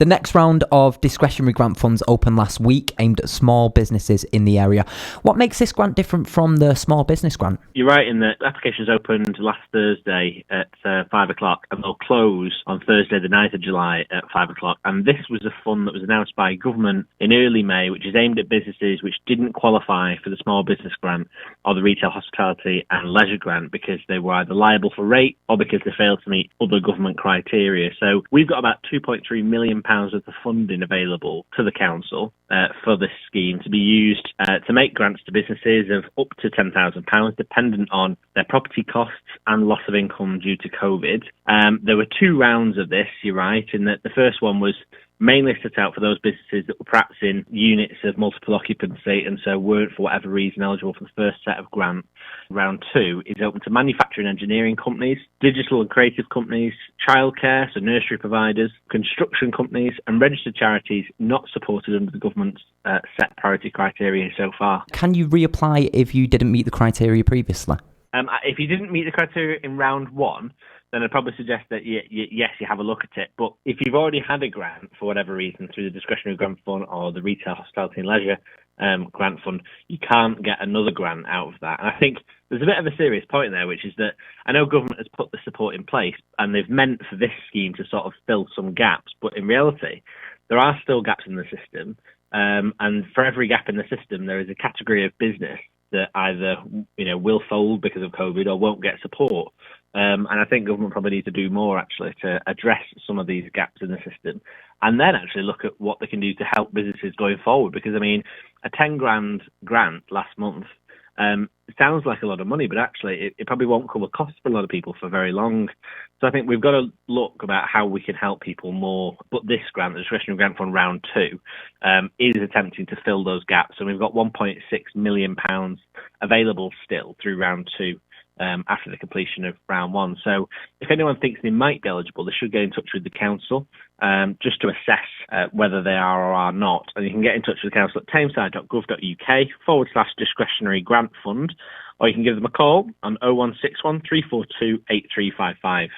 The next round of discretionary grant funds opened last week, aimed at small businesses in the area. What makes this grant different from the small business grant? You're right in that applications opened last Thursday at 5 o'clock and they'll close on Thursday the 9th of July at 5 o'clock. And this was a fund that was announced by government in early May, which is aimed at businesses which didn't qualify for the small business grant or the retail, hospitality and leisure grant because they were either liable for rate or because they failed to meet other government criteria. So we've got about £2.3 million worth of funding available to the council for this scheme to be used to make grants to businesses of up to £10,000, dependent on their property costs and loss of income due to COVID. There were two rounds of this, you're right, in that the first one was mainly set out for those businesses that were perhaps in units of multiple occupancy and so weren't, for whatever reason, eligible for the first set of grants. Round two is open to manufacturing and engineering companies, digital and creative companies, childcare, so nursery providers, construction companies, and registered charities not supported under the government's set priority criteria so far. Can you reapply if you didn't meet the criteria previously? If you didn't meet the criteria in round one, then I'd probably suggest that, yes, you have a look at it. But if you've already had a grant for whatever reason through the Discretionary Grant Fund or the Retail, Hospitality and Leisure Grant Fund, you can't get another grant out of that. And I think there's a bit of a serious point there, which is that I know government has put the support in place and they've meant for this scheme to sort of fill some gaps. But in reality, there are still gaps in the system. And for every gap in the system, there is a category of business that either will fold because of COVID or won't get support. And I think government probably needs to do more actually to address some of these gaps in the system and then actually look at what they can do to help businesses going forward. Because, I mean, a 10 grand grant last month sounds like a lot of money, but actually it probably won't cover costs for a lot of people for very long. So I think we've got to look about how we can help people more. But this grant, the Discretionary Grant Fund round two, is attempting to fill those gaps. And we've got £1.6 million available still through round two. After the completion of round one. So if anyone thinks they might be eligible, they should get in touch with the council just to assess whether they are or are not. And you can get in touch with the council at tameside.gov.uk/discretionary grant fund, or you can give them a call on 0161 342 8355.